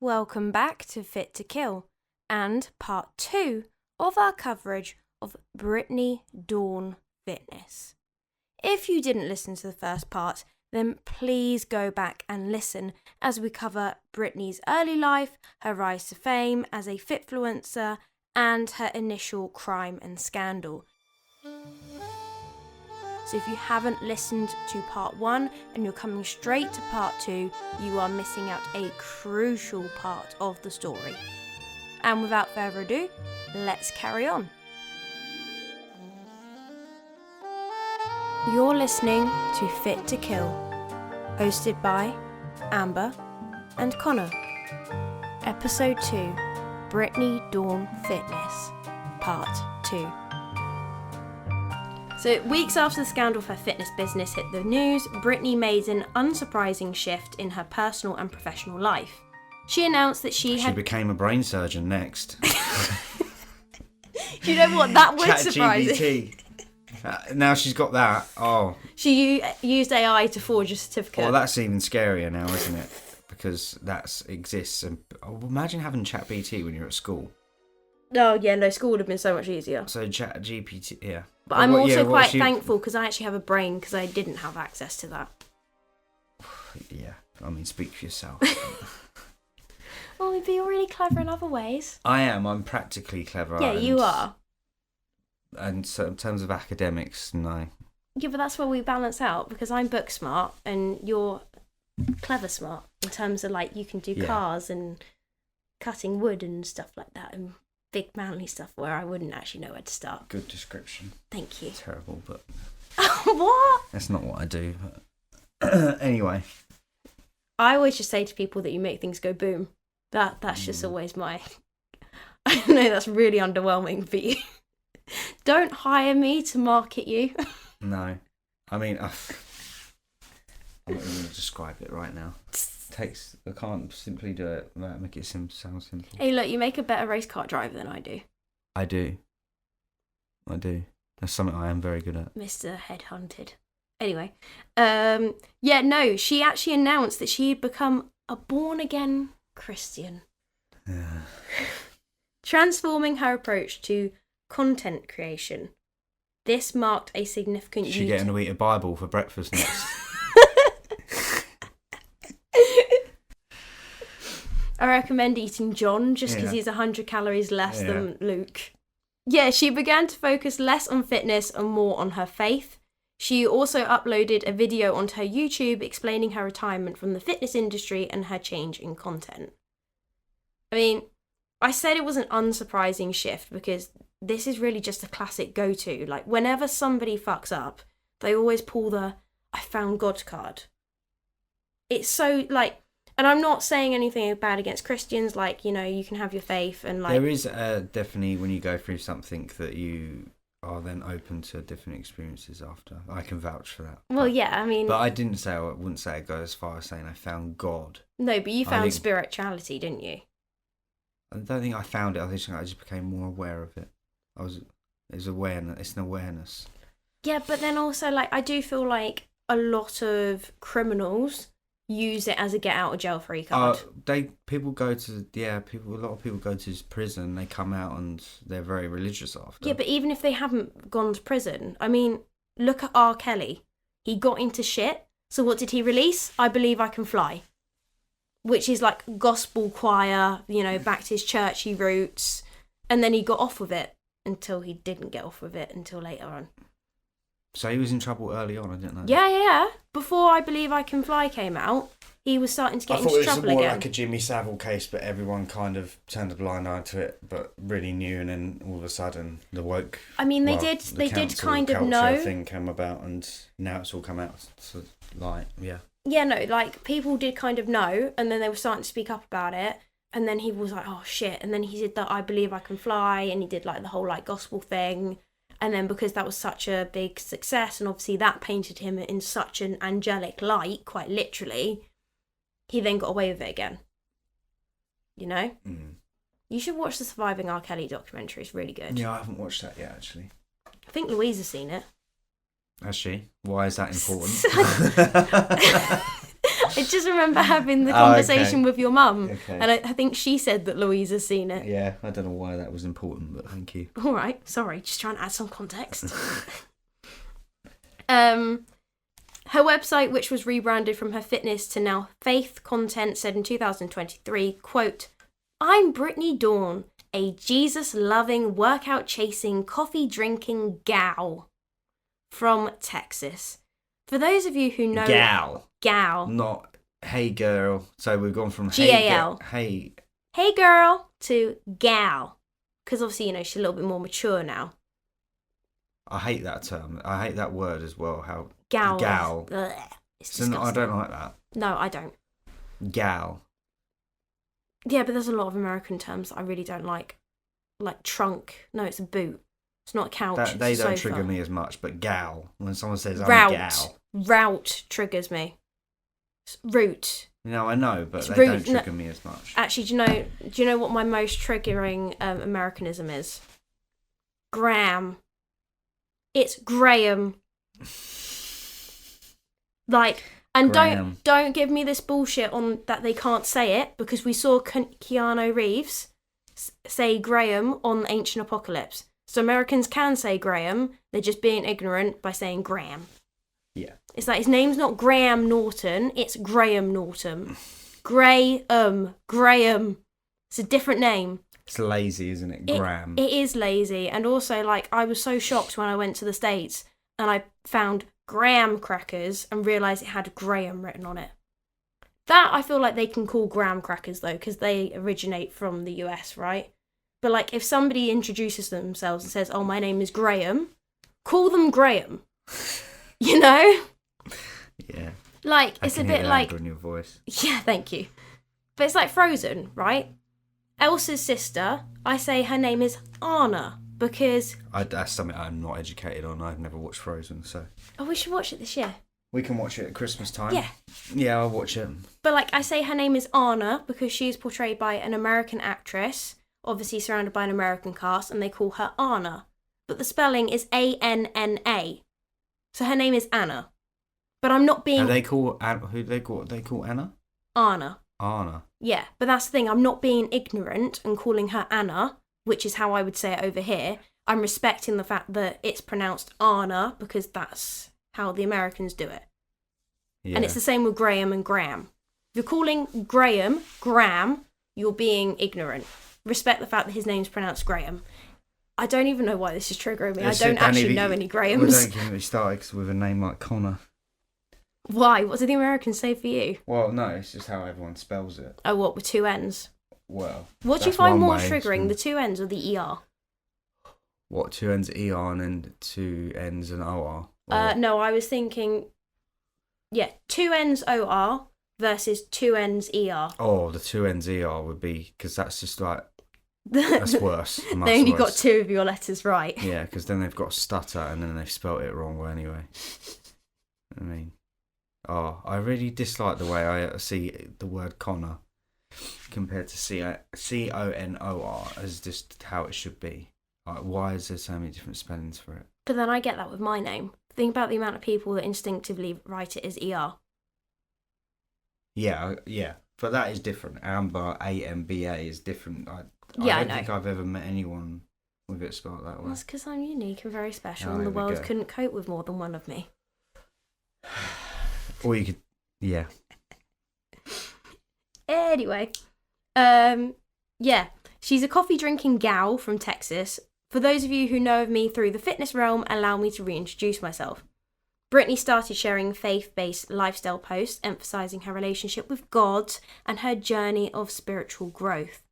Welcome back to Fit to Kill and part 2 of our coverage of Brittany Dawn Fitness. If you didn't listen to the first part, then please go back and listen as we cover Brittany's early life, her rise to fame as a fitfluencer, and her initial crime and scandal. So if you haven't listened to part 1 and you're coming straight to part 2, you are missing out a crucial part of the story. And without further ado, let's carry on. You're listening to Fit to Kill, hosted by Amber and Connor. Episode 2, Brittany Dawn Fitness, Part 2. So, weeks after the scandal of her fitness business hit the news, Brittany made an unsurprising shift in her personal and professional life. She announced that she became a brain surgeon next. Do you know what? That would surprise me. Now she's got that. Oh. She used AI to forge a certificate. Well, that's even scarier now, isn't it? Because that exists. And imagine having ChatGPT when you're at school. Oh, yeah, no, school would have been so much easier. So ChatGPT, yeah. But I'm also quite thankful because I actually have a brain because I didn't have access to that. Yeah, I mean, speak for yourself. Well, but you're really clever in other ways. I am. I'm practically clever. Yeah, you are. And so in terms of academics, no. Yeah, but that's where we balance out because I'm book smart and you're clever smart in terms of like you can do cars and cutting wood and stuff like that and big manly stuff where I wouldn't actually know where to start. Good description. Thank you. Terrible, but what? That's not what I do. But anyway, I always just say to people that you make things go boom. That's just always my. I know that's really underwhelming for you. Don't hire me to market you. No, I mean, I'm not even going to describe it right now. I can't simply do it. Make it sound simple. Hey, look, you make a better race car driver than I do. I do. That's something I am very good at. Mr. Headhunted. Anyway, she actually announced that she had become a born-again Christian. Transforming her approach to content creation. This marked a significant... Is she getting to eat a Bible for breakfast next? I recommend eating John just because he's 100 calories less than Luke. Yeah, she began to focus less on fitness and more on her faith. She also uploaded a video onto her YouTube explaining her retirement from the fitness industry and her change in content. I mean, I said it was an unsurprising shift because this is really just a classic go-to. Like, whenever somebody fucks up, they always pull the I found God card. It's so, like... And I'm not saying anything bad against Christians, like, you know, you can have your faith and like... There is definitely, when you go through something, that you are then open to different experiences after. I can vouch for that. Well, yeah, I mean... But I wouldn't say it go as far as saying I found God. No, but you found spirituality, didn't you? I don't think I found it. I think I just became more aware of it. It's awareness. It's an awareness. Yeah, but then also, like, I do feel like a lot of criminals... use it as a get out of jail free card. A lot of people go to prison, they come out and they're very religious after. Yeah, but even if they haven't gone to prison, I mean, look at R. Kelly. He got into shit, so what did he release? I Believe I Can Fly. Which is like gospel choir, you know, back to his churchy roots, and then he got off with it until he didn't get off with it until later on. So he was in trouble early on, I didn't know. Yeah. Before I Believe I Can Fly came out, he was starting to get into trouble again. I thought it was more like a Jimmy Savile case, but everyone kind of turned a blind eye to it, but really knew, and then all of a sudden the woke... I mean, they did kind of know... thing came about, and now it's all come out to light, yeah. Yeah, no, like, people did kind of know, and then they were starting to speak up about it, and then he was like, oh, shit, and then he did that I Believe I Can Fly, and he did, like, the whole, like, gospel thing... And then because that was such a big success, and obviously that painted him in such an angelic light, quite literally, he then got away with it again. You know? Mm. You should watch the Surviving R. Kelly documentary. It's really good. Yeah, I haven't watched that yet, actually. I think Louise has seen it. Has she? Why is that important? I just remember having the conversation okay. with your mum, Okay. and I think she said that Louisa's seen it. Yeah, I don't know why that was important, but thank you. All right, sorry, just trying to add some context. Her website, which was rebranded from her fitness to now faith content, said in 2023, quote, "I'm Brittany Dawn, a Jesus-loving, workout-chasing, coffee-drinking gal from Texas." For those of you who know... Gal. Not hey girl. So we've gone from G-A-L. Hey Girl to gal. Because obviously, she's a little bit more mature now. I hate that term. I hate that word as well. How Gal. It's So disgusting. I don't like that. No, I don't. Gal. Yeah, but there's a lot of American terms that I really don't like. Like trunk. No, it's a boot. It's not a couch. They it's a don't sofa. trigger me as much, but gal. When someone says I'm Route. a gal. Route triggers me. Route. I know, but It's they rude. don't trigger me as much. Actually, do you know what my most triggering Americanism is? Graham. It's Graham. And Graham. don't give me this bullshit on that they can't say it, because we saw Keanu Reeves say Graham on Ancient Apocalypse. So Americans can say Graham, they're just being ignorant by saying Graham. Yeah. It's like his name's not Graham Norton, it's Graham Norton. Graham. It's a different name. It's lazy, isn't it? Graham. It is lazy. And also, I was so shocked when I went to the States and I found graham crackers and realised it had Graham written on it. That I feel like they can call graham crackers, though, because they originate from the US, right? But, if somebody introduces themselves and says, "Oh, my name is Graham," call them Graham. Yeah. It's a bit like... in your voice. Yeah, thank you. But it's like Frozen, right? Elsa's sister, I say her name is Anna because... That's something I'm not educated on. I've never watched Frozen, so... Oh, we should watch it this year. We can watch it at Christmas time. Yeah. Yeah, I'll watch it. But, I say her name is Anna because she is portrayed by an American actress, obviously surrounded by an American cast, and they call her Anna. But the spelling is A-N-N-A. So her name is Anna. But I'm not being... They call Anna? Anna. Anna. Yeah, but that's the thing. I'm not being ignorant and calling her Anna, which is how I would say it over here. I'm respecting the fact that it's pronounced Anna because that's how the Americans do it. Yeah. And it's the same with Graham and Graham. If you're calling Graham, you're being ignorant. Respect the fact that his name's pronounced Graham. I don't even know why this is triggering me. I don't actually know any Grahams. Well, don't get me started with a name like Connor. Why? What do the Americans say for you? Well, no, it's just how everyone spells it. Oh, what, with two N's? Well, what do you find more triggering, the two N's or the ER? What, two N's ER and then two N's and OR? No, I was thinking, two N's OR versus two N's ER. Oh, the two N's ER would be, because that's just that's worse. They only got two of your letters right. Yeah, because then they've got stutter and then they've spelt it wrong anyway. I mean, I really dislike the way I see the word Connor compared to C-O-N-O-R as just how it should be. Why is there so many different spellings for it? But then I get that with my name. Think about the amount of people that instinctively write it as ER. Yeah, but that is different. Amber, A-M-B-A is different. I don't think I've ever met anyone with it spelled that way. That's because I'm unique and very special, and the world couldn't cope with more than one of me. Or you could, yeah. Anyway, she's a coffee-drinking gal from Texas. For those of you who know of me through the fitness realm, allow me to reintroduce myself. Brittany started sharing faith-based lifestyle posts, emphasising her relationship with God and her journey of spiritual growth.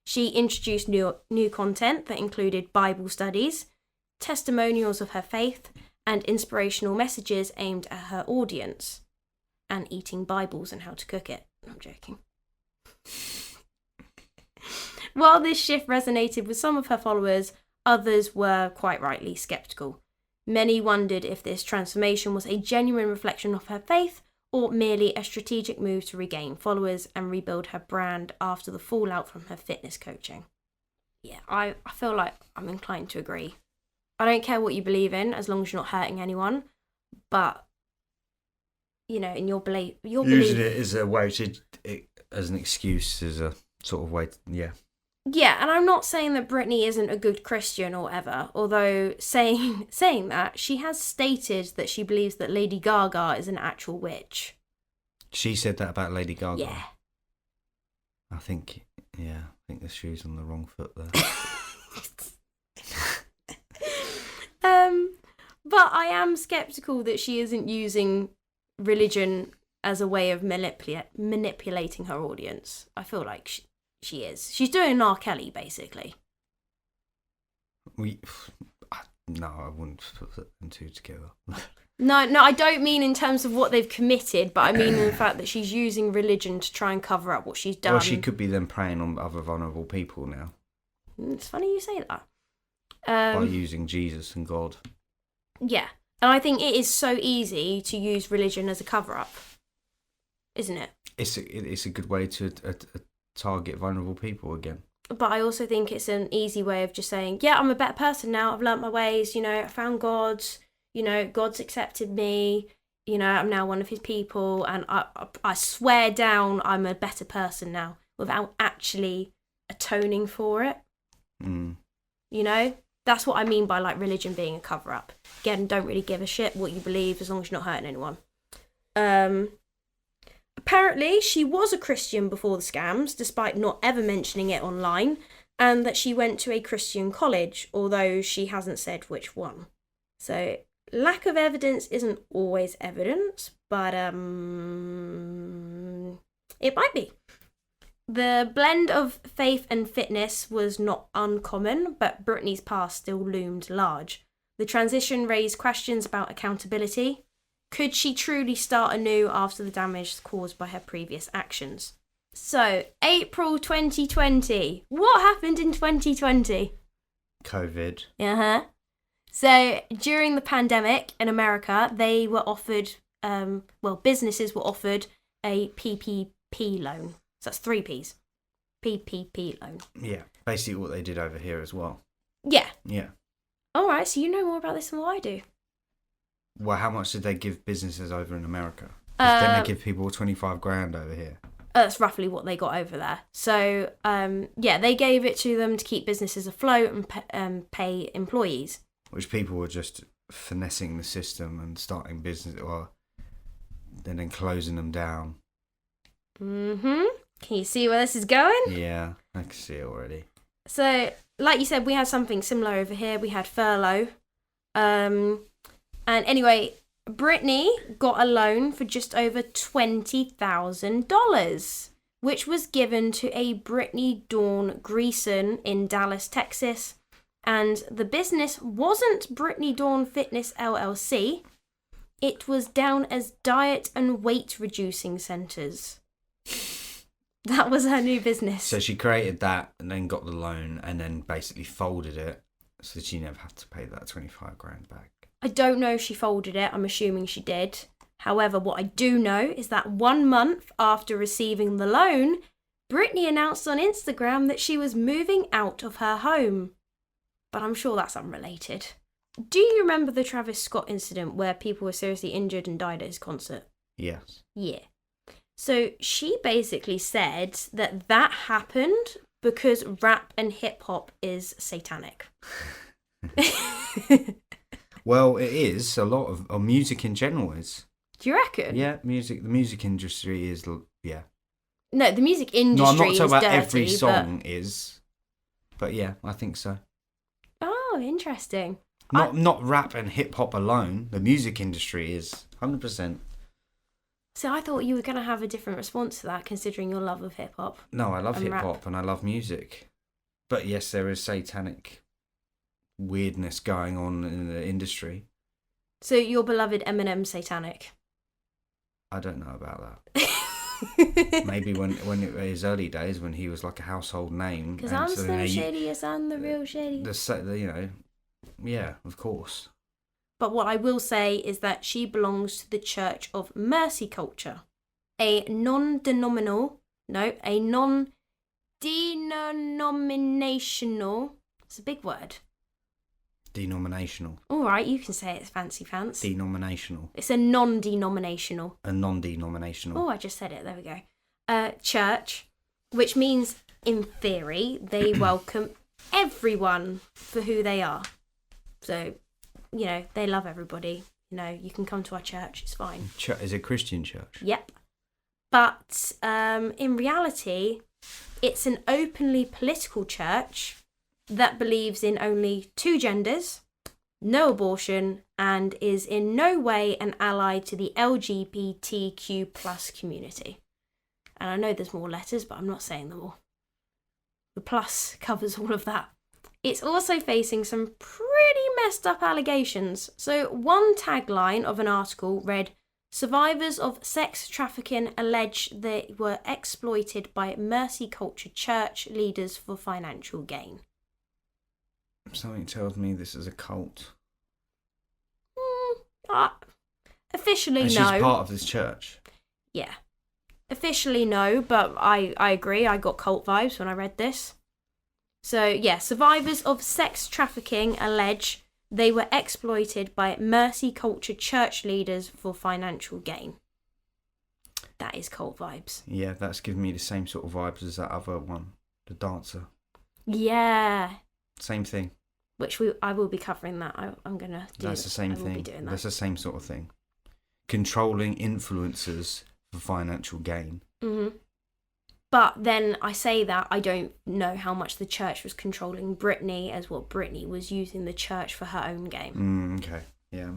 She introduced new content that included Bible studies, testimonials of her faith, and inspirational messages aimed at her audience, and eating Bibles and how to cook it. I'm joking. While this shift resonated with some of her followers, others were quite rightly sceptical. Many wondered if this transformation was a genuine reflection of her faith or merely a strategic move to regain followers and rebuild her brand after the fallout from her fitness coaching. Yeah, I feel like I'm inclined to agree. I don't care what you believe in as long as you're not hurting anyone, but in your belief. Using it as a way as an excuse, as a sort of way. Yeah. Yeah, and I'm not saying that Brittany isn't a good Christian or whatever, although saying that, she has stated that she believes that Lady Gaga is an actual witch. She said that about Lady Gaga? Yeah. I think the shoe's on the wrong foot there. But I am sceptical that she isn't using religion as a way of manipulating her audience. I feel like she is. She's doing an R. Kelly, basically. No, I wouldn't put them two together. No, I don't mean in terms of what they've committed, but I mean in the fact that she's using religion to try and cover up what she's done. Well, she could be then preying on other vulnerable people now. It's funny you say that. By using Jesus and God. Yeah, and I think it is so easy to use religion as a cover-up, isn't it? It's a good way to target vulnerable people again. But I also think it's an easy way of just saying, yeah, I'm a better person now. I've learnt my ways. I found God. God's accepted me. I'm now one of his people, and I swear down I'm a better person now without actually atoning for it. Mm. That's what I mean by like religion being a cover-up. Again, don't really give a shit what you believe as long as you're not hurting anyone. Apparently, she was a Christian before the scams, despite not ever mentioning it online, and that she went to a Christian college, although she hasn't said which one. So, lack of evidence isn't always evidence, but it might be. The blend of faith and fitness was not uncommon, but Brittany's past still loomed large. The transition raised questions about accountability. Could she truly start anew after the damage caused by her previous actions? So, April 2020. What happened in 2020? COVID. Uh-huh. So, during the pandemic in America, they were offered, businesses were offered a PPP loan. So that's 3 Ps. PPP loan. Yeah, basically what they did over here as well. Yeah. Yeah. All right, so you know more about this than what I do. Well, how much did they give businesses over in America? Then they give people 25 grand over here. That's roughly what they got over there. So, they gave it to them to keep businesses afloat and pay employees. Which people were just finessing the system and starting business, or then closing them down. Mm-hmm. Can you see where this is going? Yeah, I can see it already. So, like you said, we had something similar over here. We had furlough. And anyway, Brittany got a loan for just over $20,000, which was given to a Brittany Dawn Nelson in Dallas, Texas. And the business wasn't Brittany Dawn Fitness LLC. It was down as Diet and Weight Reducing Centers. That was her new business. So she created that and then got the loan and then basically folded it so that she never had to pay that 25 grand back. I don't know if she folded it. I'm assuming she did. However, what I do know is that 1 month after receiving the loan, Brittany announced on Instagram that she was moving out of her home. But I'm sure that's unrelated. Do you remember the Travis Scott incident where people were seriously injured and died at his concert? Yes. Yeah. So she basically said that happened because rap and hip hop is satanic. Well, it is. A lot of music in general is. Do you reckon? Yeah, the music industry is, yeah. No, the music industry is dirty. No, I'm not talking about every song is. But yeah, I think so. Oh, interesting. Not rap and hip hop alone. The music industry is 100%. So I thought you were going to have a different response to that, considering your love of hip hop. No, I love hip hop and I love music. But yes, there is satanic weirdness going on in the industry. So your beloved Eminem satanic? I don't know about that. Maybe when his early days, when he was like a household name. Because I'm so shadiest, I'm the real shady. Yeah, of course. But what I will say is that she belongs to the Church of Mercy Culture, a non-denominational, it's a big word. Denominational. All right, you can say it's fancy pants. Denominational. It's a non-denominational. A non-denominational. Oh, I just said it. There we go. Church, which means, in theory, they welcome everyone for who they are. So, you know, they love everybody. You know, you can come to our church. It's fine. Is it a Christian church? Yep. But in reality, it's an openly political church that believes in only 2 genders, no abortion, and is in no way an ally to the LGBTQ plus community. And I know there's more letters, but I'm not saying them all. The plus covers all of that. It's also facing some pretty messed up allegations. So one tagline of an article read, "Survivors of sex trafficking allege they were exploited by mercy culture church leaders for financial gain." Something tells me this is a cult. Officially, and no. She's part of this church. Yeah. Officially, no, but I agree. I got cult vibes when I read this. So, yeah, survivors of sex trafficking allege they were exploited by mercy culture church leaders for financial gain. That is cult vibes. Yeah, that's giving me the same sort of vibes as that other one, the dancer. Yeah. Same thing. Which I will be covering that. I'm going to do. That's the same thing. Be doing that. That's the same sort of thing. Controlling influencers for financial gain. Mm-hmm. But then I say that I don't know how much the church was controlling Brittany as what Brittany was using the church for her own game. Okay. Yeah.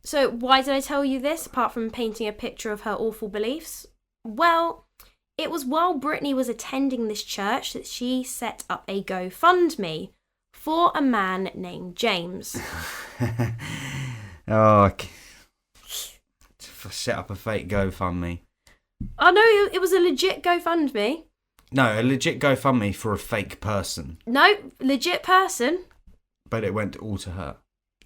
So why did I tell you this, apart from painting a picture of her awful beliefs? Well, it was while Brittany was attending this church that she set up a GoFundMe for a man named James. Set up a fake GoFundMe. Oh no, it was a legit GoFundMe. No, a legit GoFundMe for a fake person. No, legit person. But it went all to her.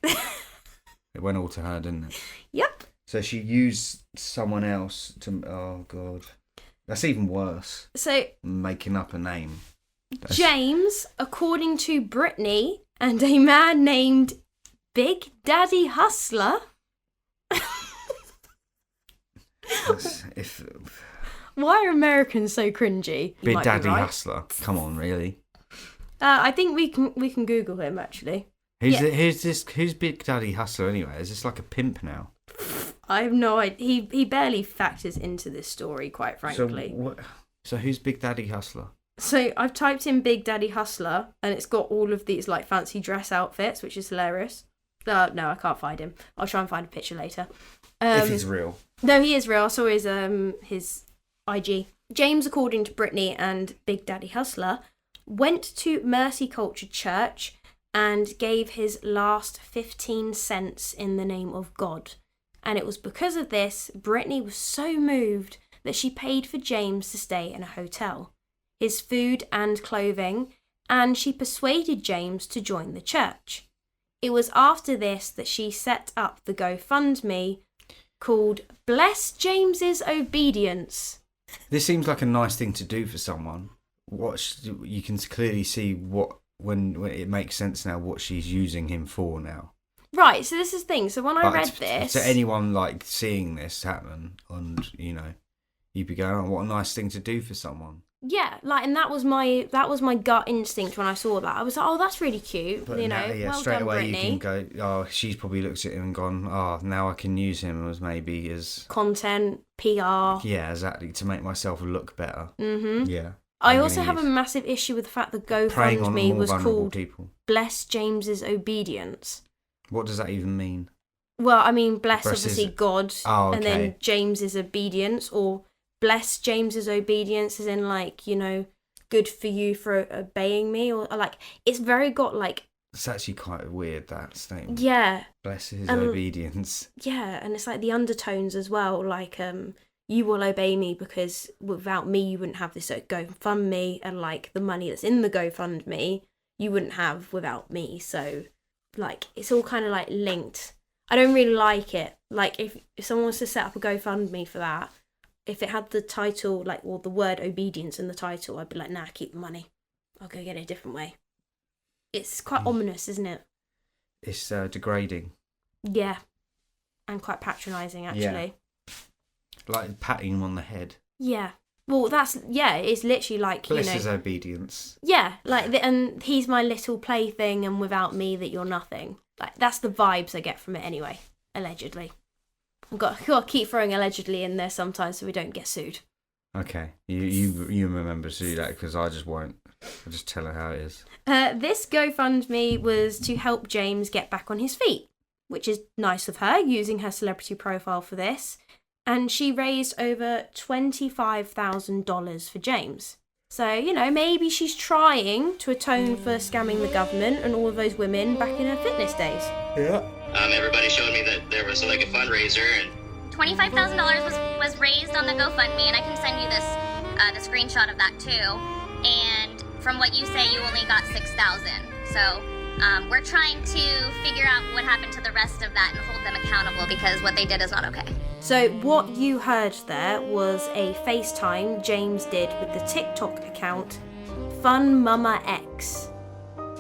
It went all to her, didn't it? Yep. So she used someone else to... Oh, God. That's even worse. So... Making up a name. James, according to Brittany, and a man named Big Daddy Hustler... Why are Americans so cringy? Big Daddy Hustler. Come on, really? I think we can Google him actually. Who's Big Daddy Hustler anyway? Is this like a pimp now? I have no idea. He barely factors into this story, quite frankly. So who's Big Daddy Hustler? So I've typed in Big Daddy Hustler, and it's got all of these like fancy dress outfits, which is hilarious. No, I can't find him. I'll try and find a picture later. If he's real. No, he is real. I saw his IG. James, according to Brittany and Big Daddy Hustler, went to Mercy Culture Church and gave his last 15 cents in the name of God. And it was because of this, Brittany was so moved that she paid for James to stay in a hotel, his food and clothing, and she persuaded James to join the church. It was after this that she set up the GoFundMe called Bless James's Obedience. This seems like a nice thing to do for someone. You can clearly see when it makes sense now what she's using him for now. Right, so this is the thing. So when I read this... To anyone like seeing this happen, and you'd be going, "Oh, what a nice thing to do for someone." Yeah, like, and that was my gut instinct when I saw that. I was like, "Oh, that's really cute." But well straight done, away Brittany. you can go, "Oh, she's probably looked at him and gone, oh, now I can use him as maybe as content, PR." Yeah, exactly, to make myself look better. Mm-hmm. Yeah. I also have a massive issue with the fact that GoFundMe was called Bless James's Obedience. What does that even mean? Well, I mean, bless obviously God, okay. And then James's obedience, or bless James's obedience as in like, good for you for obeying me, or like, it's very got like... It's actually quite weird, that statement. Yeah. Bless his obedience. Yeah, and it's like the undertones as well, like, you will obey me because without me you wouldn't have this GoFundMe, and like the money that's in the GoFundMe you wouldn't have without me, so... Like, it's all kind of, like, linked. I don't really like it. Like, if someone wants to set up a GoFundMe for that, if it had the title, like, or the word obedience in the title, I'd be like, nah, keep the money. I'll go get it a different way. It's quite ominous, isn't it? It's degrading. Yeah. And quite patronising, actually. Yeah. Like patting him on the head. Yeah. Well, it's literally like, Bless his obedience. Yeah, like, and he's my little plaything, and without me, that you're nothing. Like, that's the vibes I get from it anyway, allegedly. I've got to keep throwing allegedly in there sometimes so we don't get sued. Okay, you remember to do that, because I just won't. I'll just tell her how it is. This GoFundMe was to help James get back on his feet, which is nice of her, using her celebrity profile for this. And she raised over $25,000 for James. So, maybe she's trying to atone for scamming the government and all of those women back in her fitness days. Yeah. Everybody showed me that there was like a fundraiser, and $25,000 was raised on the GoFundMe, and I can send you this the screenshot of that too. And from what you say, you only got $6,000. So we're trying to figure out what happened to the rest of that and hold them accountable, because what they did is not okay. So what you heard there was a FaceTime James did with the TikTok account Fun Mama X.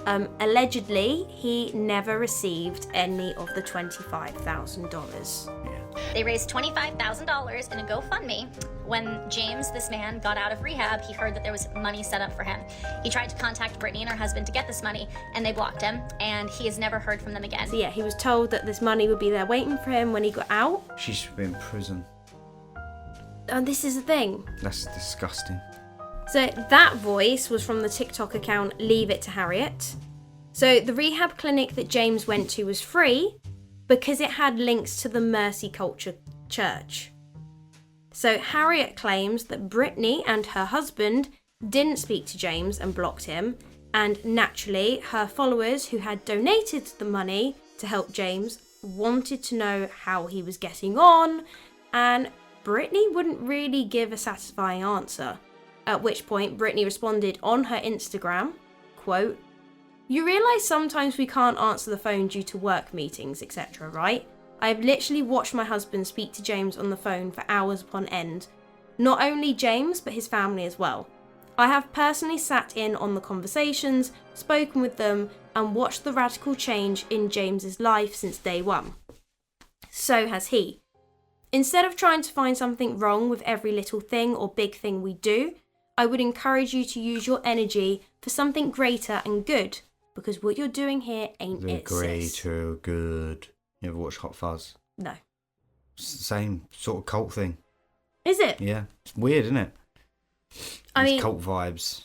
Allegedly, he never received any of the $25,000. They raised $25,000 in a GoFundMe. When James, this man, got out of rehab, he heard that there was money set up for him. He tried to contact Brittany and her husband to get this money, and they blocked him, and he has never heard from them again. So yeah, he was told that this money would be there waiting for him when he got out. She should be in prison. And this is the thing. That's disgusting. So that voice was from the TikTok account Leave It to Harriet. So the rehab clinic that James went to was free because it had links to the Mercy Culture Church. So Harriet claims that Brittany and her husband didn't speak to James and blocked him, and naturally her followers who had donated the money to help James wanted to know how he was getting on, and Brittany wouldn't really give a satisfying answer. At which point Brittany responded on her Instagram, quote, "You realise sometimes we can't answer the phone due to work meetings, etc., right? I've literally watched my husband speak to James on the phone for hours upon end. Not only James, but his family as well. I have personally sat in on the conversations, spoken with them, and watched the radical change in James's life since day one. So has he. Instead of trying to find something wrong with every little thing or big thing we do, I would encourage you to use your energy for something greater and good, because what you're doing here ain't The it, sis." greater good. You ever watch Hot Fuzz? No. It's the same sort of cult thing. Is it? Yeah. It's weird, isn't it? I These mean, cult vibes.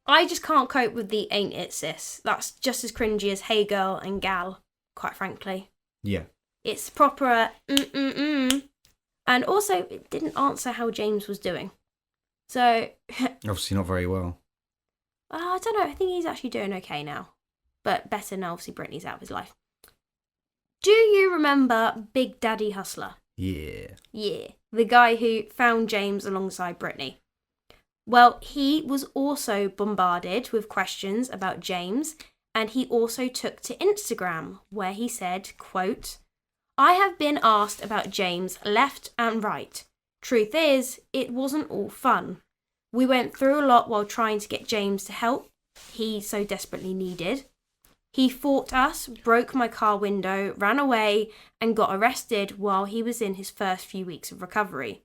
I just can't cope with the ain't it, sis. That's just as cringy as hey girl and gal, quite frankly. Yeah. It's proper And also, it didn't answer how James was doing. So, Obviously not very well. I don't know. I think he's actually doing okay now. But better now, obviously, Brittany's out of his life. Do you remember Big Daddy Hustler? Yeah. Yeah. The guy who found James alongside Brittany. Well, he was also bombarded with questions about James, and he also took to Instagram, where he said, quote, "I have been asked about James left and right. Truth is, it wasn't all fun. We went through a lot while trying to get James to help he so desperately needed. He fought us, broke my car window, ran away, and got arrested while he was in his first few weeks of recovery.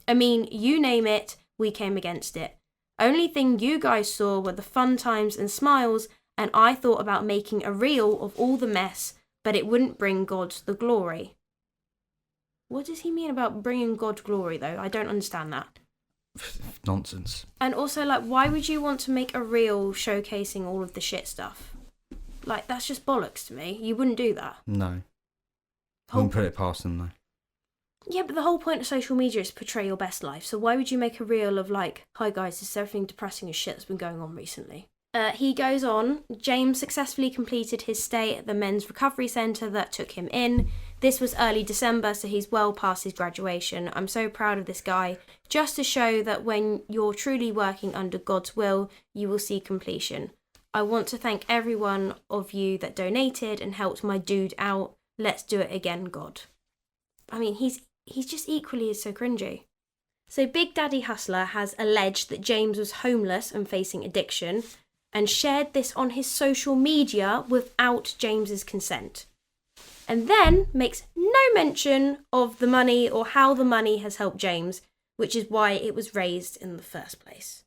I mean, you name it, we came against it. Only thing you guys saw were the fun times and smiles, and I thought about making a reel of all the mess, but it wouldn't bring God the glory." What does he mean about bringing God glory, though? I don't understand that. Nonsense. And also, like, why would you want to make a reel showcasing all of the shit stuff? Like, that's just bollocks to me. You wouldn't do that. No. I wouldn't put it past them, though. Yeah, but the whole point of social media is to portray your best life. So why would you make a reel of like, "Hi guys, this is everything depressing as shit that's been going on recently"? He goes on, James successfully completed his stay at the men's recovery centre that took him in. This was early December, so he's well past his graduation. I'm so proud of this guy, just to show that when you're truly working under God's will, you will see completion. I want to thank every one of you that donated and helped my dude out. Let's do it again, God. I mean, he's just equally so cringy. So Big Daddy Hustler has alleged that James was homeless and facing addiction. and shared this on his social media without James's consent. And then makes no mention of the money or how the money has helped James, which is why it was raised in the first place.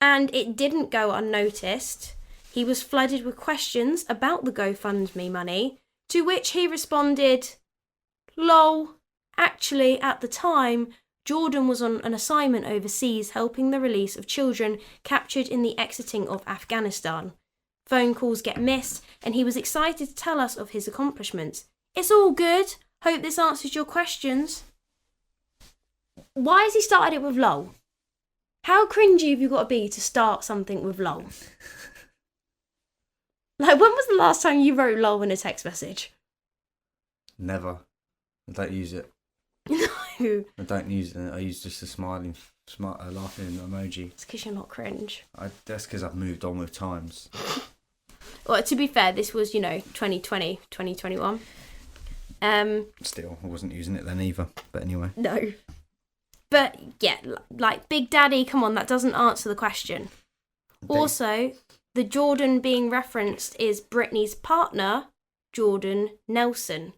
And it didn't go unnoticed. He was flooded with questions about the GoFundMe money, to which he responded, "Lol, actually at the time, Jordan was on an assignment overseas helping the release of children captured in the exiting of Afghanistan. Phone calls get missed, and he was excited to tell us of his accomplishments. It's all good. Hope this answers your questions." Why has he started it with lol? How cringy have you got to be to start something with lol? Like, when was the last time you wrote lol in a text message? Never. I don't use it. No. I don't use it. I use just a smiling, laughing emoji. It's because you're not cringe. That's because I've moved on with times. Well, to be fair, this was, 2020, 2021. Still, I wasn't using it then either. But anyway. No. But, yeah, like, Big Daddy, come on, that doesn't answer the question. Also, the Jordan being referenced is Brittany's partner, Jordan Nelson.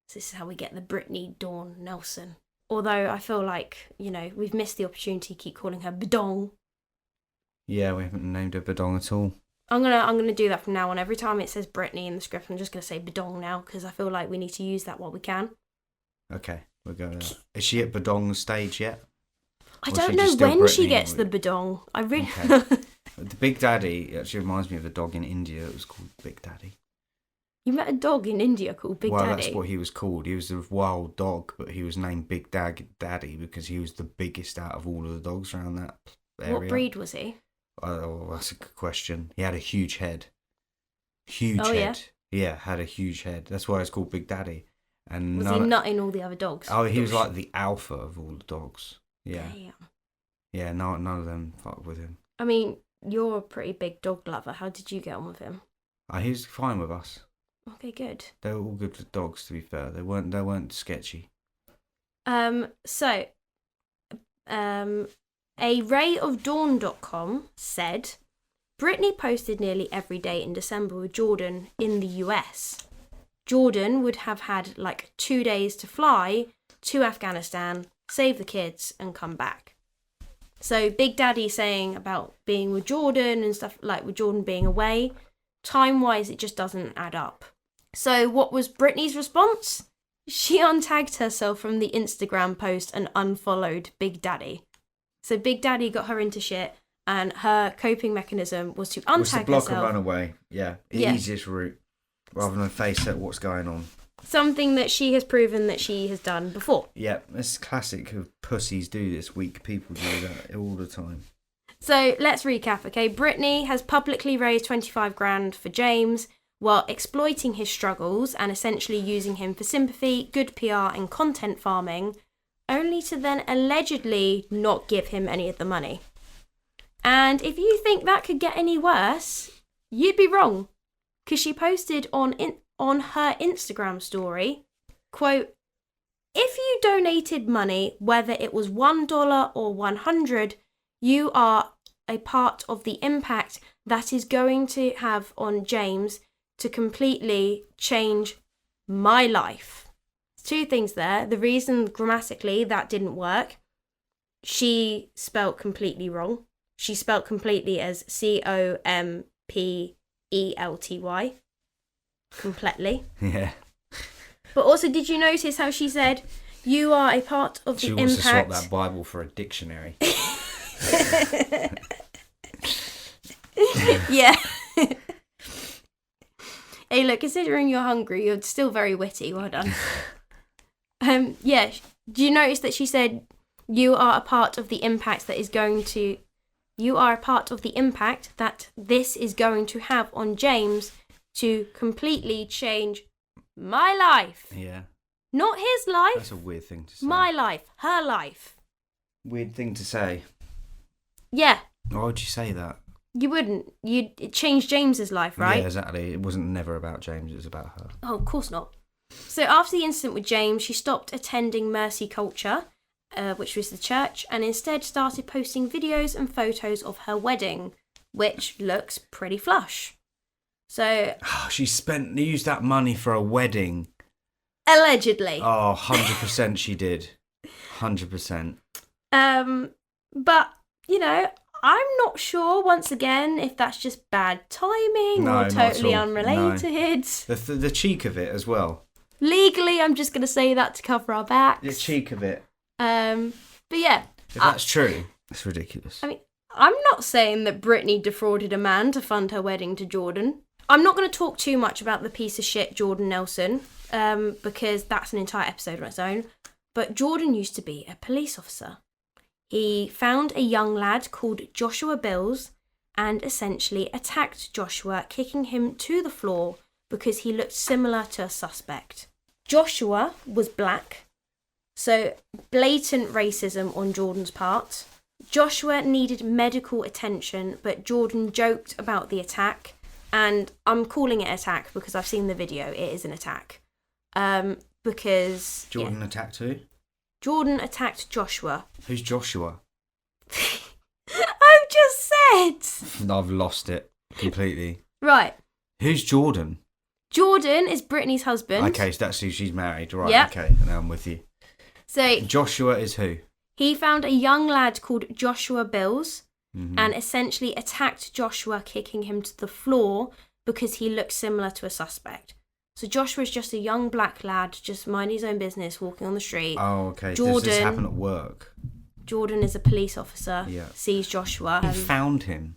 So this is how we get the Brittany Dawn Nelson. Although I feel like, we've missed the opportunity to keep calling her Bedong. Yeah, we haven't named her Bedong at all. I'm gonna do that from now on. Every time it says Brittany in the script, I'm just gonna say Bedong now, because I feel like we need to use that while we can. Okay, we'll go with that. Is she at Bedong's stage yet? I don't know when she gets the Bedong. I really... Okay. The Big Daddy actually reminds me of a dog in India. It was called Big Daddy. You met a dog in India called Big Daddy? Well, that's what he was called. He was a wild dog, but he was named Big Daddy because he was the biggest out of all of the dogs around that area. What breed was he? Oh, that's a good question. He had a huge head. Huge head. Yeah, had a huge head. That's why it's called Big Daddy. And was he nutting all the other dogs? Oh, he was like the alpha of all the dogs. Yeah. Damn. Yeah, none of them fuck with him. I mean, you're a pretty big dog lover. How did you get on with him? He was fine with us. Okay, good. They were all good with dogs, to be fair. They weren't sketchy. A rayofdawn.com said, Brittany posted nearly every day in December with Jordan in the US. Jordan would have had like 2 days to fly to Afghanistan, save the kids, and come back. So Big Daddy saying about being with Jordan and stuff, like with Jordan being away, time-wise it just doesn't add up. So what was Brittany's response? She untagged herself from the Instagram post and unfollowed Big Daddy. So Big Daddy got her into shit, and her coping mechanism was to untag was to block herself. and run away. Yeah, easiest route, rather than face at what's going on. Something that she has proven that she has done before. Yeah, it's classic of pussies do this. Weak people do that all the time. So let's recap, okay? Brittany has publicly raised 25 grand for James while exploiting his struggles and essentially using him for sympathy, good PR and content farming, only to then allegedly not give him any of the money. And if you think that could get any worse, you'd be wrong. Because she posted on her Instagram story, quote, "If you donated money, whether it was $1 or 100, you are a part of the impact that is going to have on James to completely change my life." Two things there. The reason grammatically that didn't work, she spelt completely wrong. She spelt completely as COMPELTY. Completely. Yeah. But also, did you notice how she said, "You are a part of the impact"? She wants to swap that Bible for a dictionary. Yeah. Hey, look, considering you're hungry, you're still very witty. Well done. Yeah. Do you notice that she said, "You are a part of the impact that is going to... You are a part of the impact that this is going to have on James to completely change my life." Yeah. Not his life. That's a weird thing to say. My life. Her life. Weird thing to say. Yeah. Why would you say that? You wouldn't. You'd change James's life, right? Yeah, exactly. It wasn't never about James. It was about her. Oh, of course not. So after the incident with James, she stopped attending Mercy Culture, which was the church, and instead started posting videos and photos of her wedding, which looks pretty flush. So She used that money for a wedding. allegedly. Oh, 100% she did. 100%. But, you know, I'm not sure, once again, if that's just bad timing No, or not totally at all. unrelated. The cheek of it as well. Legally, I'm just going to say that to cover our backs. The cheek of it. But yeah. If that's true, it's ridiculous. I mean, I'm not saying that Brittany defrauded a man to fund her wedding to Jordan. I'm not going to talk too much about the piece of shit Jordan Nelson, because that's an entire episode on its own. But Jordan used to be a police officer. He found a young lad called Joshua Bills and essentially attacked Joshua, kicking him to the floor because he looked similar to a suspect. Joshua was black, so blatant racism on Jordan's part. Joshua needed medical attention, but Jordan joked about the attack, and I'm calling it attack because I've seen the video. It is an attack. Because Jordan attacked who? Jordan attacked Joshua. Who's Joshua? I've just said. I've lost it completely. Right. Who's Jordan? Jordan is Brittany's husband. Okay, so that's who she's married. Right, Yep. okay, now I'm with you. So Joshua is who? he found a young lad called Joshua Bills Mhm. and essentially attacked Joshua, kicking him to the floor because he looked similar to a suspect. So Joshua's just a young black lad, just minding his own business, walking on the street. Oh, okay. Does this happen at work? Jordan is a police officer, Yeah. sees Joshua. He found him.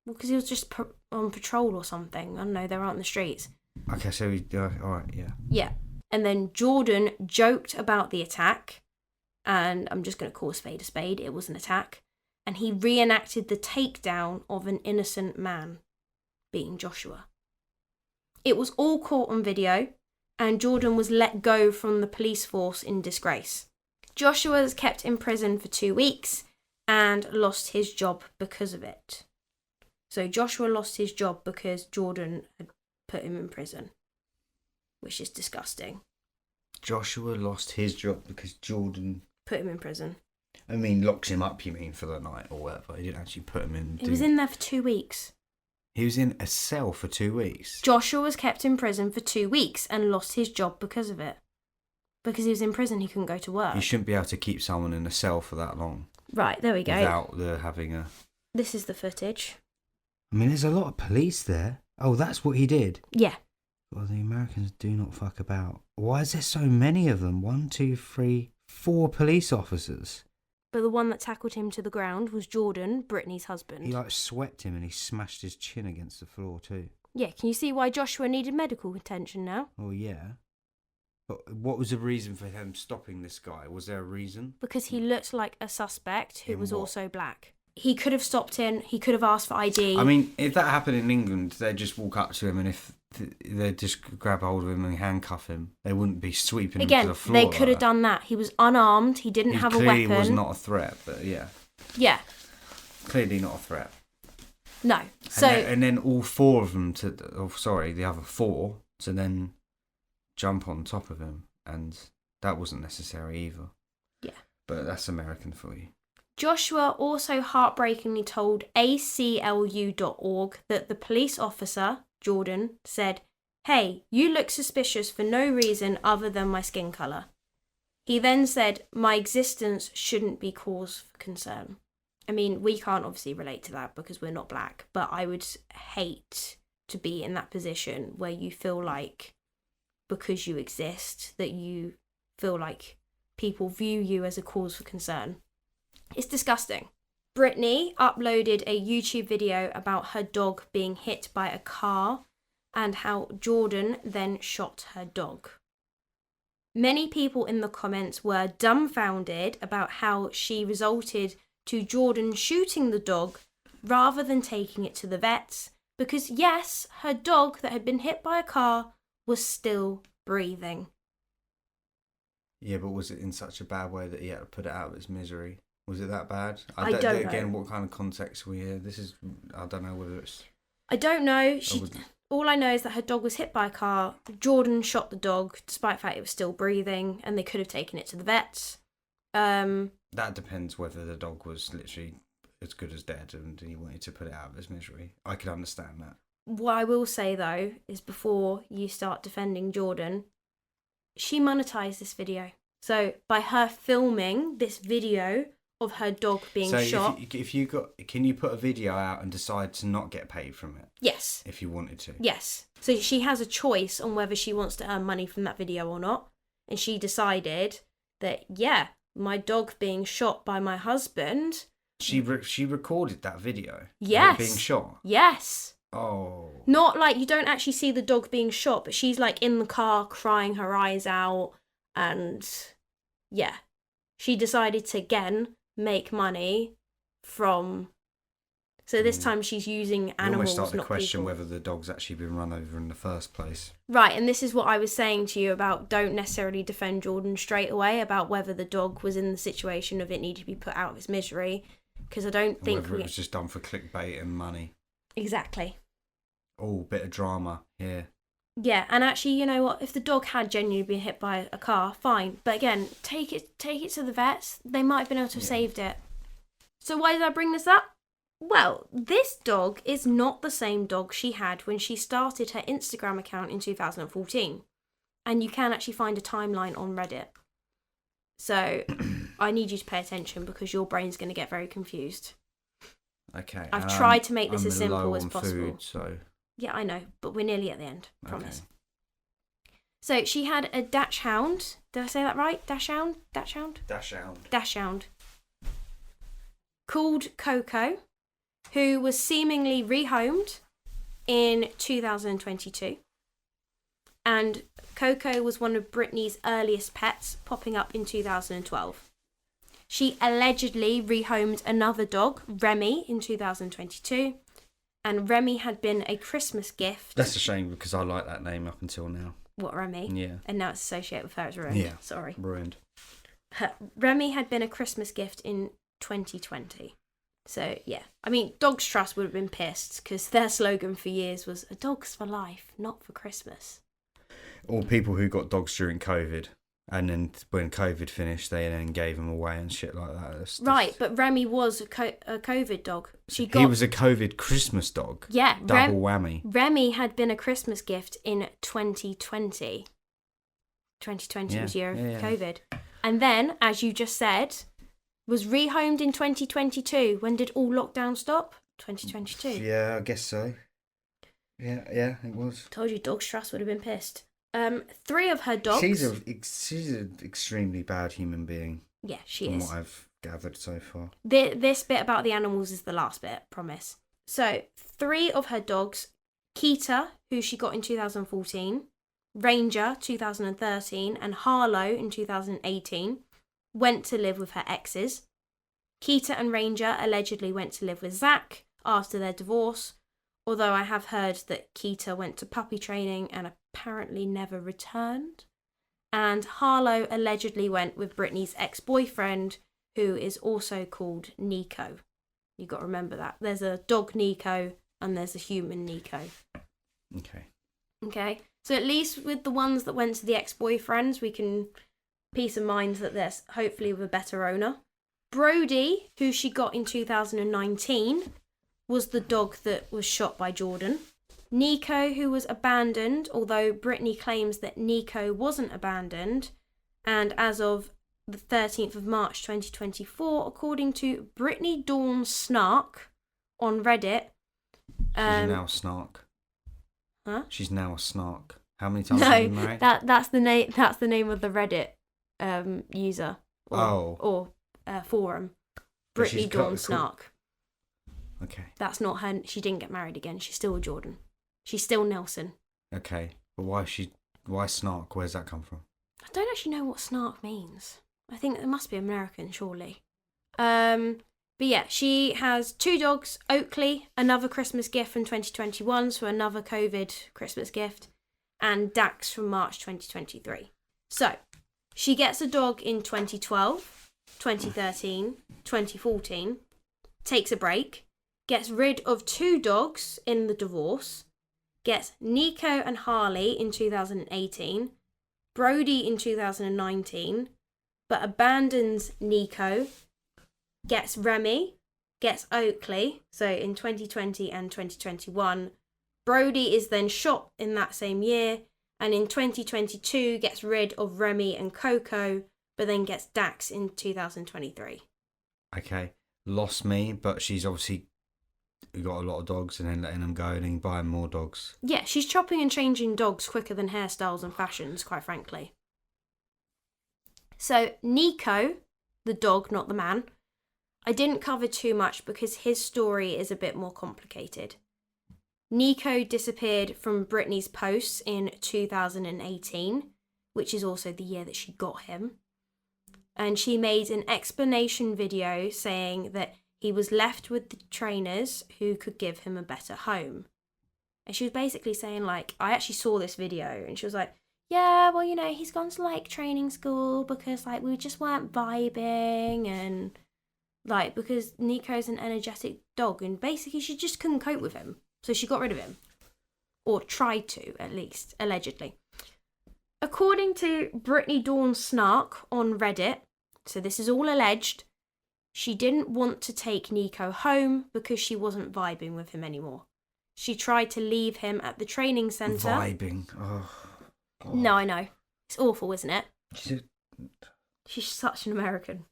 Well, because he was just on patrol or something. I don't know, they're out in the streets. Okay, so all right, yeah. Yeah. And then Jordan joked about the attack, and I'm just going to call a spade. It was an attack. And he reenacted the takedown of an innocent man, being Joshua. It was all caught on video, and Jordan was let go from the police force in disgrace. Joshua was kept in prison for 2 weeks and lost his job because of it. So Joshua lost his job because Jordan had put him in prison, which is disgusting. Joshua lost his job because Jordan... Put him in prison. I mean, locks him up, you mean, for the night or whatever. He didn't actually put him in... He was in there for 2 weeks. He was in a cell for 2 weeks? Joshua was kept in prison for 2 weeks and lost his job because of it. Because he was in prison, he couldn't go to work. You shouldn't be able to keep someone in a cell for that long. Right, there we go. Without having a... This is the footage. I mean, there's a lot of police there. Oh, that's what he did? Yeah. Well, the Americans do not fuck about. Why is there so many of them? 1, 2, 3, 4 police officers. But the one that tackled him to the ground was Jordan, Brittany's husband. He swept him and he smashed his chin against the floor too. Yeah, can you see why Joshua needed medical attention now? Oh yeah. But what was the reason for him stopping this guy? Was there a reason? Because he looked like a suspect who In was what? also black. He could have stopped him, he could have asked for ID. I mean, if that happened in England, they'd just walk up to him and if they'd just grab hold of him and handcuff him, they wouldn't be sweeping him to the floor. They could have done that. He was unarmed, he didn't have a weapon. He clearly was not a threat, but yeah. Yeah. Clearly not a threat. No. So And then all 4 of them the other 4 to then jump on top of him, and that wasn't necessary either. Yeah. But that's American for you. Joshua also heartbreakingly told ACLU.org that the police officer, Jordan, said, "Hey, you look suspicious for no reason other than my skin colour." He then said, "My existence shouldn't be cause for concern." I mean, we can't obviously relate to that because we're not black, but I would hate to be in that position where you feel like because you exist, that you feel like people view you as a cause for concern. It's disgusting. Brittany uploaded a YouTube video about her dog being hit by a car and how Jordan then shot her dog. Many people in the comments were dumbfounded about how she resulted to Jordan shooting the dog rather than taking it to the vets, because yes, her dog that had been hit by a car was still breathing. Yeah, but was it in such a bad way that he had to put it out of its misery? Was it that bad? I don't know. Again, what kind of context are we here? I don't know whether it's... I don't know. All I know is that her dog was hit by a car. Jordan shot the dog, despite the fact it was still breathing, and they could have taken it to the vets. That depends whether the dog was literally as good as dead, and he wanted to put it out of his misery. I could understand that. What I will say, though, is before you start defending Jordan, she monetized this video. So by her filming this video of her dog being shot... So can you put a video out and decide to not get paid from it? Yes. If you wanted to? Yes. So she has a choice on whether she wants to earn money from that video or not. And she decided that, yeah, my dog being shot by my husband... She recorded that video? Yes. Of it being shot? Yes. Oh. Not like, you don't actually see the dog being shot, but she's like in the car crying her eyes out, and yeah, she decided to again make money from. So this time she's using animals. You almost start to not question people. whether the dog's actually been run over in the first place. Right, and this is what I was saying to you about don't necessarily defend Jordan straight away about whether the dog was in the situation of it needed to be put out of its misery, because I don't think whether it was just done for clickbait and money. Exactly. Oh, bit of drama here. Yeah, and actually, you know what? If the dog had genuinely been hit by a car, fine. But again, take it to the vets. They might have been able to have saved it. So why did I bring this up? Well, this dog is not the same dog she had when she started her Instagram account in 2014. And you can actually find a timeline on Reddit. So I need you to pay attention because your brain's going to get very confused. Okay. I've tried to make this as simple as possible. Food, so... Yeah, I know, but we're nearly at the end, promise. Okay. So she had a dachshund. Did I say that right? Dachshund? Dachshund. Called Coco, who was seemingly rehomed in 2022. And Coco was one of Brittany's earliest pets, popping up in 2012. She allegedly rehomed another dog, Remy, in 2022. And Remy had been a Christmas gift. That's a shame because I like that name up until now. What, Remy? Yeah. And now it's associated with her, it's ruined. Yeah. Sorry. Ruined. Remy had been a Christmas gift in 2020. So, yeah. I mean, Dogs Trust would have been pissed because their slogan for years was, a dog's for life, not for Christmas. Or people who got dogs during COVID. And then when COVID finished, they then gave them away and shit like that. Right, but Remy was a COVID dog. He was a COVID Christmas dog. Yeah. Double whammy. Remy had been a Christmas gift in 2020. 2020 was year of COVID. And then, as you just said, was rehomed in 2022. When did all lockdown stop? 2022. Yeah, I guess so. Yeah, it was. Told you, Dogs Trust would have been pissed. 3 of her dogs... She's an extremely bad human being. Yeah, she from is. From what I've gathered so far. This bit about the animals is the last bit, promise. So, 3 of her dogs, Keita, who she got in 2014, Ranger, 2013, and Harlow in 2018, went to live with her exes. Keita and Ranger allegedly went to live with Zach after their divorce, although I have heard that Keita went to puppy training and apparently never returned. And Harlow allegedly went with Brittany's ex-boyfriend, who is also called Nico. You got to remember that. There's a dog Nico and there's a human Nico. Okay. So at least with the ones that went to the ex-boyfriends, we can peace of mind that they're hopefully with a better owner. Brody, who she got in 2019, was the dog that was shot by Jordan. Nico, who was abandoned, although Brittany claims that Nico wasn't abandoned. And as of the 13th of March 2024, according to Brittany Dawn Snark on Reddit... She's now a snark. Huh? She's now a snark. How many times have you been married? That's the name of the Reddit user or forum. Brittany Dawn Snark. Okay. That's not her. She didn't get married again. She's still Jordan. She's still Nelson. Okay, but why snark? Where's that come from? I don't actually know what snark means. I think it must be American, surely. But yeah, she has 2 dogs. Oakley, another Christmas gift from 2021, so another COVID Christmas gift, and Dax from March 2023. So, she gets a dog in 2012, 2013, 2014, takes a break, gets rid of 2 dogs in the divorce, gets Nico and Harley in 2018, Brody in 2019, but abandons Nico, gets Remy, gets Oakley, so in 2020 and 2021. Brody is then shot in that same year, and in 2022 gets rid of Remy and Coco, but then gets Dax in 2023. Okay, lost me, but she's obviously got a lot of dogs and then letting them go and then buying more dogs. Yeah, she's chopping and changing dogs quicker than hairstyles and fashions, quite frankly. So Nico, the dog, not the man, I didn't cover too much because his story is a bit more complicated. Nico disappeared from Brittany's posts in 2018, which is also the year that she got him. And she made an explanation video saying that he was left with the trainers who could give him a better home. And she was basically saying, like, I actually saw this video, and she was like, yeah, well, you know, he's gone to, like, training school because, like, we just weren't vibing, and, like, because Nico's an energetic dog, and basically she just couldn't cope with him. So she got rid of him. Or tried to, at least, allegedly. According to Brittany Dawn Snark on Reddit, so this is all alleged, she didn't want to take Nico home because she wasn't vibing with him anymore. She tried to leave him at the training centre. Vibing. Oh, God. No, I know. It's awful, isn't it? She's such an American.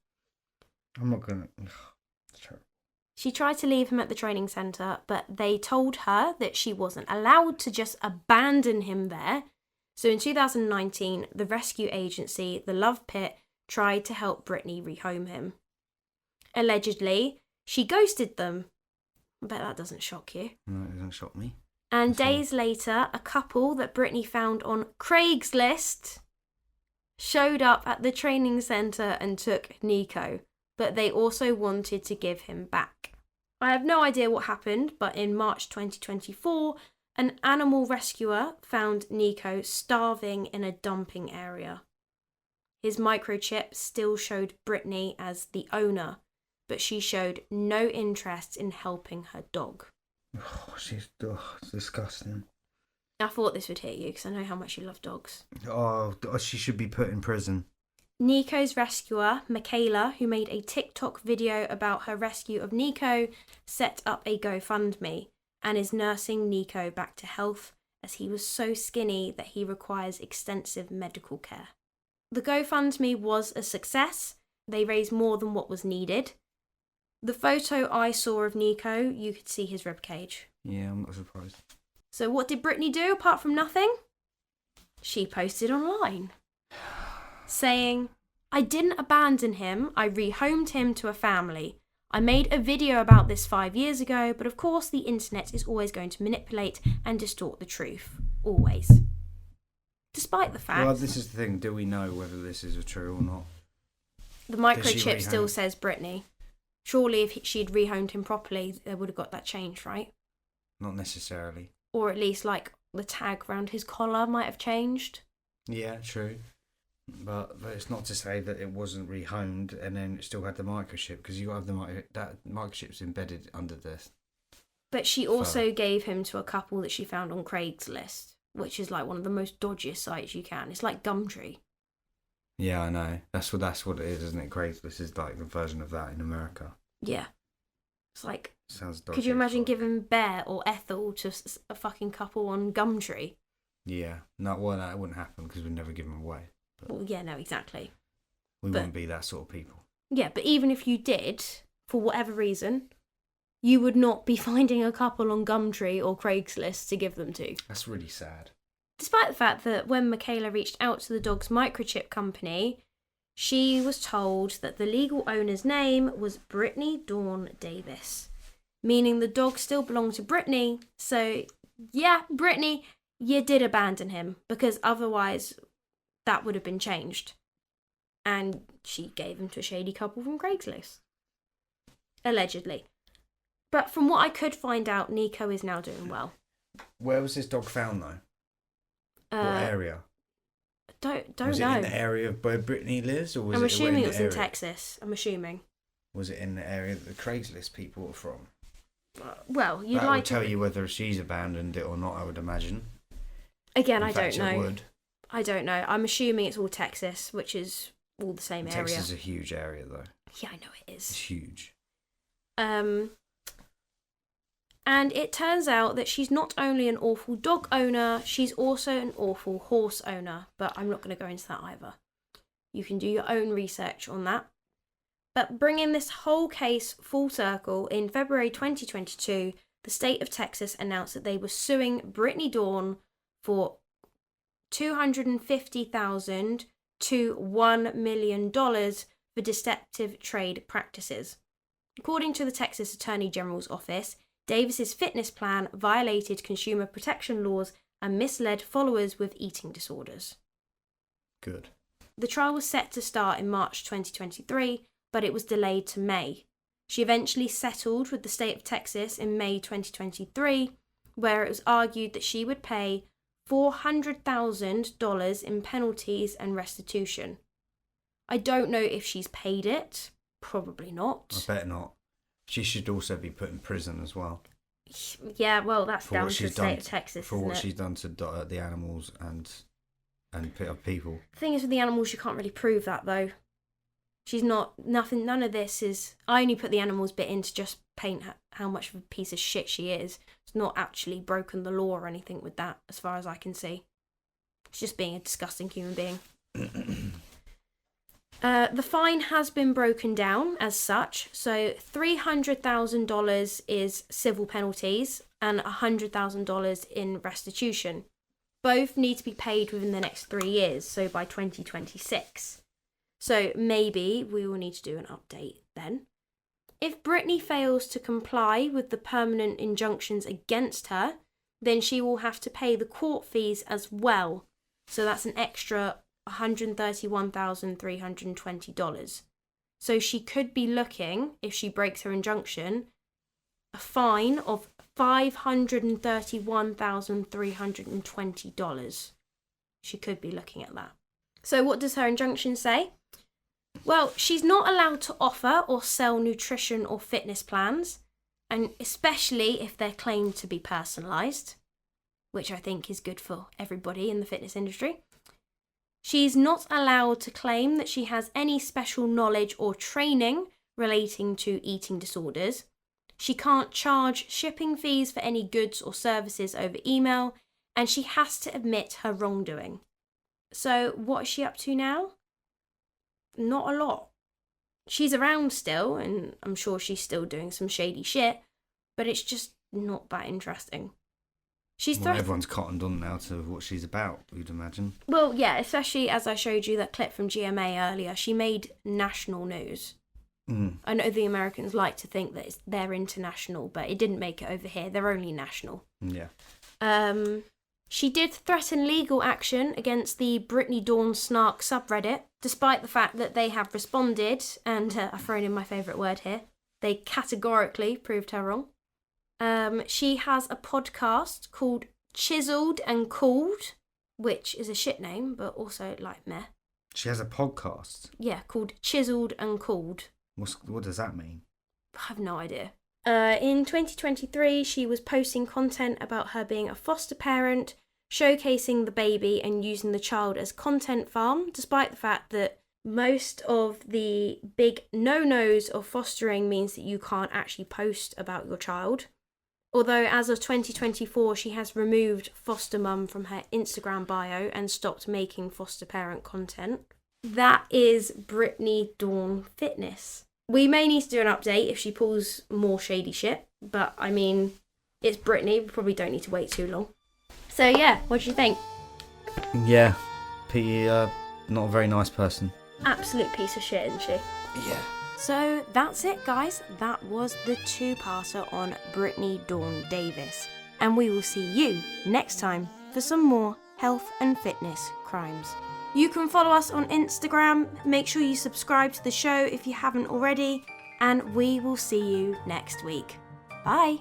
I'm not going to... It's terrible. She tried to leave him at the training centre, but they told her that she wasn't allowed to just abandon him there. So in 2019, the rescue agency, the Love Pit, tried to help Brittany rehome him. Allegedly, she ghosted them. I bet that doesn't shock you. No, it doesn't shock me. And days later, a couple that Brittany found on Craigslist showed up at the training centre and took Nico, but they also wanted to give him back. I have no idea what happened, but in March 2024, an animal rescuer found Nico starving in a dumping area. His microchip still showed Brittany as the owner, but she showed no interest in helping her dog. Oh, it's disgusting. I thought this would hit you because I know how much you love dogs. Oh, she should be put in prison. Nico's rescuer, Michaela, who made a TikTok video about her rescue of Nico, set up a GoFundMe and is nursing Nico back to health as he was so skinny that he requires extensive medical care. The GoFundMe was a success. They raised more than what was needed. The photo I saw of Nico, you could see his ribcage. Yeah, I'm not surprised. So what did Brittany do apart from nothing? She posted online saying, I didn't abandon him, I rehomed him to a family. I made a video about this 5 years ago, but of course the internet is always going to manipulate and distort the truth. Always. Despite the fact... Well, this is the thing, do we know whether this is true or not? The microchip still says Brittany. Surely if she'd rehomed him properly, they would have got that changed, right? Not necessarily. Or at least, like, the tag around his collar might have changed. Yeah, true. But it's not to say that it wasn't rehomed and then it still had the microchip, because you have that microchip's embedded under this. But she also gave him to a couple that she found on Craigslist, which is like one of the most dodgiest sites you can. It's like Gumtree. Yeah, I know. That's what it is, isn't it? Craigslist is like the version of that in America. Yeah. It's like... Sounds dodgy. Could you imagine giving Bear or Ethel to a fucking couple on Gumtree? Yeah. No, well, that wouldn't happen because we'd never give them away. But well, yeah, no, exactly. We wouldn't be that sort of people. Yeah, but even if you did, for whatever reason, you would not be finding a couple on Gumtree or Craigslist to give them to. That's really sad. Despite the fact that when Michaela reached out to the dog's microchip company, she was told that the legal owner's name was Brittany Dawn Davis, meaning the dog still belonged to Brittany. So, yeah, Brittany, you did abandon him because otherwise that would have been changed. And she gave him to a shady couple from Craigslist. Allegedly. But from what I could find out, Nico is now doing well. Where was this dog found, though? What area? Don't was know. Was it in the area where Brittany lives, or was I'm assuming it it was in Texas. I'm assuming. Was it in the area that the Craigslist people are from? Well, you'd that like would tell you whether she's abandoned it or not, I would imagine. Again, I don't know. I don't know. I'm assuming it's all Texas, which is all the same area. Texas is a huge area, though. Yeah, I know it is. It's huge. And it turns out that she's not only an awful dog owner, she's also an awful horse owner. But I'm not going to go into that either. You can do your own research on that. But bringing this whole case full circle, in February 2022, the state of Texas announced that they were suing Brittany Dawn for $250,000 to $1 million for deceptive trade practices. According to the Texas Attorney General's office, Davis's fitness plan violated consumer protection laws and misled followers with eating disorders. Good. The trial was set to start in March 2023, but it was delayed to May. She eventually settled with the state of Texas in May 2023, where it was argued that she would pay $400,000 in penalties and restitution. I don't know if she's paid it. Probably not. I bet not. She should also be put in prison as well. Yeah, well, that's down to the state of Texas, for what she's done to the animals and people. The thing is, with the animals, you can't really prove that, though. She's not, none of this is, I only put the animals bit in to just paint how much of a piece of shit she is. It's not actually broken the law or anything with that, as far as I can see. She's just being a disgusting human being. The fine has been broken down as such, so $300,000 is civil penalties and $100,000 in restitution. Both need to be paid within the next 3 years, so by 2026. So maybe we will need to do an update then. If Brittany fails to comply with the permanent injunctions against her, then she will have to pay the court fees as well. So that's an extra $131,320. So she could be looking, if she breaks her injunction, a fine of $531,320. She could be looking at that. So what does her injunction say? Well, she's not allowed to offer or sell nutrition or fitness plans, and especially if they're claimed to be personalised, which I think is good for everybody in the fitness industry. She's not allowed to claim that she has any special knowledge or training relating to eating disorders. She can't charge shipping fees for any goods or services over email, and she has to admit her wrongdoing. So what is she up to now? Not a lot. She's around still, and I'm sure she's still doing some shady shit, but it's just not that interesting. Everyone's cottoned on now to what she's about, you'd imagine. Well, yeah, especially as I showed you that clip from GMA earlier, she made national news. I know the Americans like to think that they're international, but it didn't make it over here. They're only national. Yeah. She did threaten legal action against the Brittany Dawn Snark subreddit, despite the fact that they have responded, and I've thrown in my favourite word here, they categorically proved her wrong. She has a podcast called Chiseled and Cooled, which is a shit name, but also like meh. She has a podcast? Yeah, called Chiseled and Cooled. What does that mean? I have no idea. In 2023, she was posting content about her being a foster parent, showcasing the baby and using the child as content farm, despite the fact that most of the big no-nos of fostering means that you can't actually post about your child. Although as of 2024, she has removed foster mum from her Instagram bio and stopped making foster parent content. That is Brittany Dawn Fitness. We may need to do an update if she pulls more shady shit, but I mean, it's Brittany, we probably don't need to wait too long. So yeah, what do you think? Yeah, not a very nice person. Absolute piece of shit, isn't she? Yeah. So that's it, guys. That was the two-parter on Brittany Dawn Davis. And we will see you next time for some more health and fitness crimes. You can follow us on Instagram. Make sure you subscribe to the show if you haven't already. And we will see you next week. Bye.